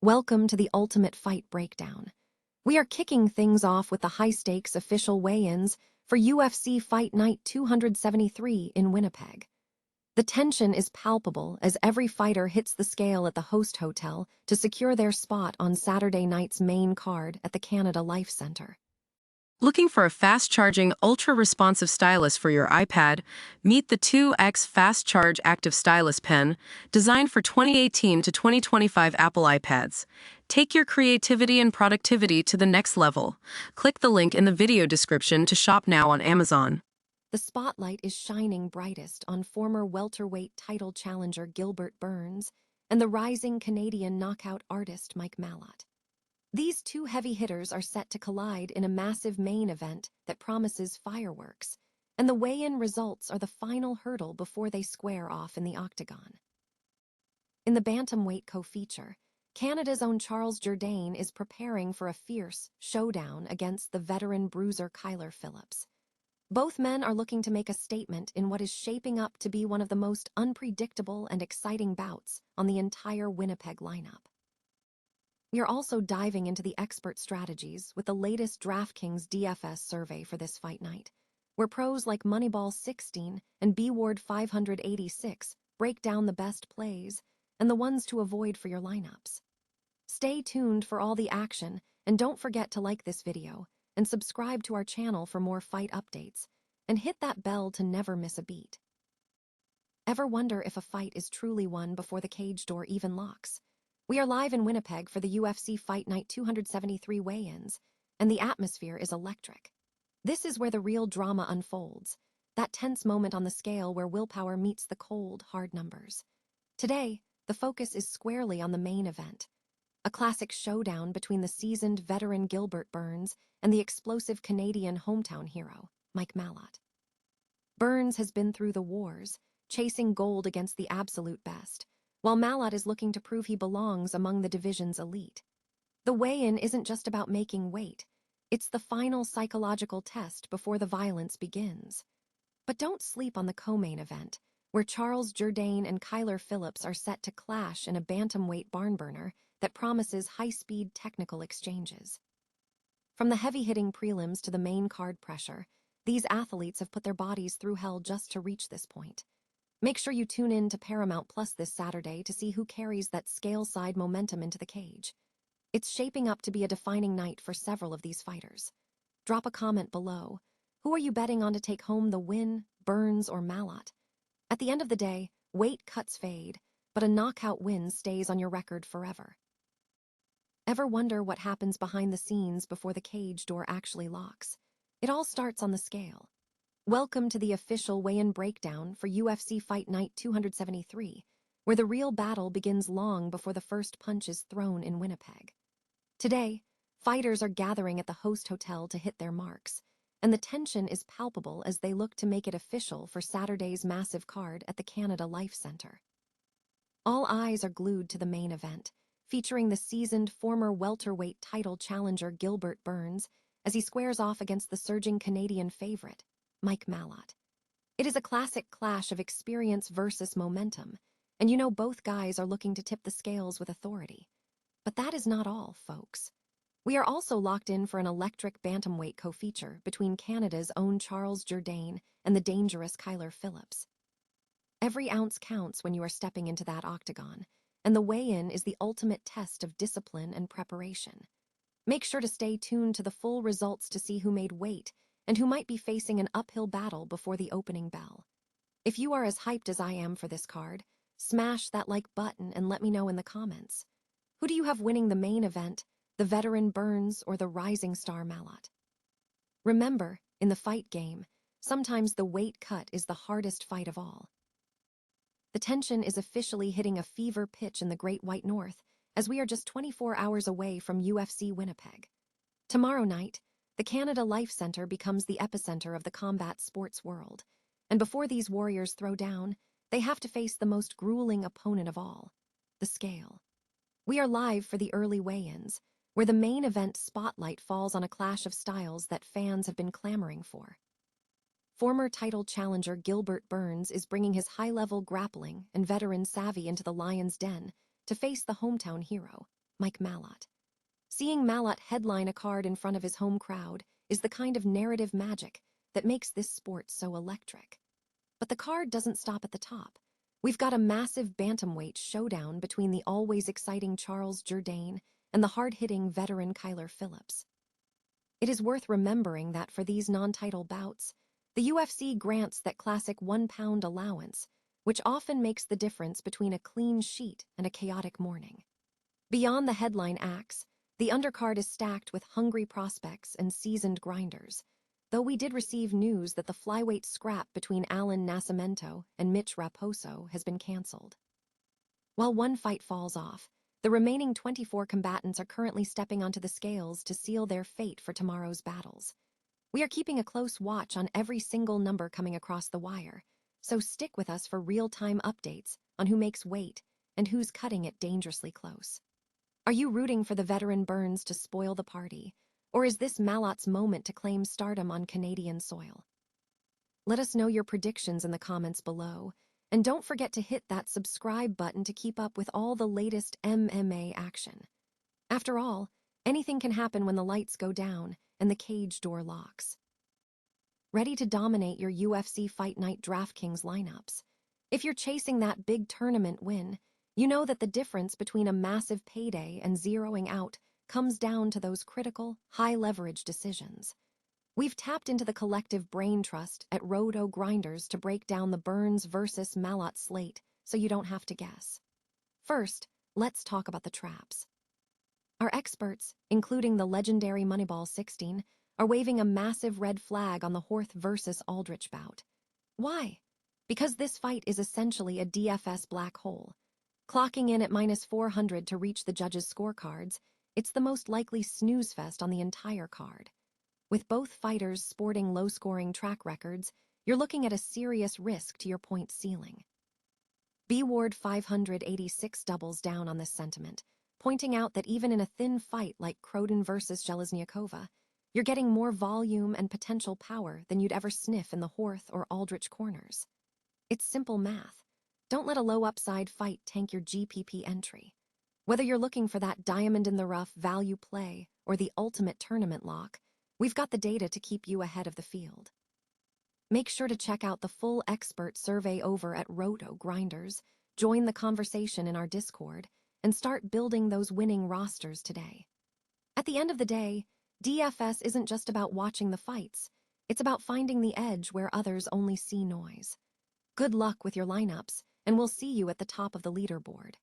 Welcome to the Ultimate Fight Breakdown. We are kicking things off with the high-stakes official weigh-ins for UFC Fight Night 273 in Winnipeg. The tension is palpable as every fighter hits the scale at the host hotel to secure their spot on Saturday night's main card at the Canada Life Centre. Looking for a fast-charging, ultra-responsive stylus for your iPad? Meet the 2X Fast Charge Active Stylus Pen, designed for 2018 to 2025 Apple iPads. Take your creativity and productivity to the next level. Click the link in the video description to shop now on Amazon. The spotlight is shining brightest on former welterweight title challenger Gilbert Burns and the rising Canadian knockout artist Mike Malott. These two heavy hitters are set to collide in a massive main event that promises fireworks, and the weigh-in results are the final hurdle before they square off in the octagon. In the bantamweight co-feature, Canada's own Charles Jourdain is preparing for a fierce showdown against the veteran bruiser Phillips. Both men are looking to make a statement in what is shaping up to be one of the most unpredictable and exciting bouts on the entire Winnipeg lineup. We are also diving into the expert strategies with the latest DraftKings DFS survey for this fight night, where pros like Moneyball 16 and B-Ward 586 break down the best plays and the ones to avoid for your lineups. Stay tuned for all the action, and don't forget to like this video and subscribe to our channel for more fight updates, and hit that bell to never miss a beat. Ever wonder if a fight is truly won before the cage door even locks? We are live in Winnipeg for the UFC Fight Night 273 weigh-ins, and the atmosphere is electric. This is where the real drama unfolds, that tense moment on the scale where willpower meets the cold, hard numbers. Today, the focus is squarely on the main event, a classic showdown between the seasoned veteran Gilbert Burns and the explosive Canadian hometown hero, Mike Malott. Burns has been through the wars, chasing gold against the absolute best, while Malott is looking to prove he belongs among the division's elite. The weigh-in isn't just about making weight, it's the final psychological test before the violence begins. But don't sleep on the co-main event, where Charles Jourdain and Phillips are set to clash in a bantamweight barnburner that promises high-speed technical exchanges. From the heavy-hitting prelims to the main card pressure, these athletes have put their bodies through hell just to reach this point. Make sure you tune in to Paramount Plus this Saturday to see who carries that scale-side momentum into the cage. It's shaping up to be a defining night for several of these fighters. Drop a comment below. Who are you betting on to take home the win, Burns or Malott? At the end of the day, weight cuts fade, but a knockout win stays on your record forever. Ever wonder what happens behind the scenes before the cage door actually locks? It all starts on the scale. Welcome to the official weigh-in breakdown for UFC Fight Night 273, where the real battle begins long before the first punch is thrown in Winnipeg. Today, fighters are gathering at the host hotel to hit their marks, and the tension is palpable as they look to make it official for Saturday's massive card at the Canada Life Centre. All eyes are glued to the main event, featuring the seasoned former welterweight title challenger Gilbert Burns as he squares off against the surging Canadian favorite, Mike Malott. It is a classic clash of experience versus momentum, and you know both guys are looking to tip the scales with authority. But that is not all, folks. We are also locked in for an electric bantamweight co-feature between Canada's own Charles Jourdain and the dangerous Phillips. Every ounce counts when you are stepping into that octagon, and the weigh-in is the ultimate test of discipline and preparation. Make sure to stay tuned to the full results to see who made weight and who might be facing an uphill battle before the opening bell. If you are as hyped as I am for this card, smash that like button and let me know in the comments. Who do you have winning the main event, the veteran Burns or the rising star Malott? Remember, in the fight game, sometimes the weight cut is the hardest fight of all. The tension is officially hitting a fever pitch in the Great White North, as we are just 24 hours away from UFC Winnipeg. Tomorrow night, the Canada Life Centre becomes the epicenter of the combat sports world, and before these warriors throw down, they have to face the most grueling opponent of all, the scale. We are live for the early weigh-ins, where the main event spotlight falls on a clash of styles that fans have been clamoring for. Former title challenger Gilbert Burns is bringing his high-level grappling and veteran savvy into the lion's den to face the hometown hero, Mike Malott. Seeing Malott headline a card in front of his home crowd is the kind of narrative magic that makes this sport so electric. But the card doesn't stop at the top. We've got a massive bantamweight showdown between the always exciting Charles Jourdain and the hard-hitting veteran Phillips. It is worth remembering that for these non-title bouts, the UFC grants that classic 1-pound allowance, which often makes the difference between a clean sheet and a chaotic morning. Beyond the headline acts, the undercard is stacked with hungry prospects and seasoned grinders, though we did receive news that the flyweight scrap between Alan Nascimento and Mitch Raposo has been canceled. While one fight falls off, the remaining 24 combatants are currently stepping onto the scales to seal their fate for tomorrow's battles. We are keeping a close watch on every single number coming across the wire, so stick with us for real-time updates on who makes weight and who's cutting it dangerously close. Are you rooting for the veteran Burns to spoil the party, or is this Malott's moment to claim stardom on Canadian soil? Let us know your predictions in the comments below, and don't forget to hit that subscribe button to keep up with all the latest MMA action. After all, anything can happen when the lights go down and the cage door locks. Ready to dominate your UFC Fight Night DraftKings lineups? If you're chasing that big tournament win, you know that the difference between a massive payday and zeroing out comes down to those critical, high-leverage decisions. We've tapped into the collective brain trust at RotoGrinders to break down the Burns versus Malott slate so you don't have to guess. First, let's talk about the traps. Our experts, including the legendary Moneyball 16, are waving a massive red flag on the Horth versus Aldrich bout. Why? Because this fight is essentially a DFS black hole. Clocking in at -400 to reach the judges' scorecards, it's the most likely snooze fest on the entire card. With both fighters sporting low-scoring track records, you're looking at a serious risk to your point ceiling. B-Ward 586 doubles down on this sentiment, pointing out that even in a thin fight like Croden versus Jelezniakova, you're getting more volume and potential power than you'd ever sniff in the Horth or Aldrich corners. It's simple math. Don't let a low-upside fight tank your GPP entry. Whether you're looking for that diamond-in-the-rough value play or the ultimate tournament lock, we've got the data to keep you ahead of the field. Make sure to check out the full expert survey over at RotoGrinders, join the conversation in our Discord, and start building those winning rosters today. At the end of the day, DFS isn't just about watching the fights, it's about finding the edge where others only see noise. Good luck with your lineups, and we'll see you at the top of the leaderboard.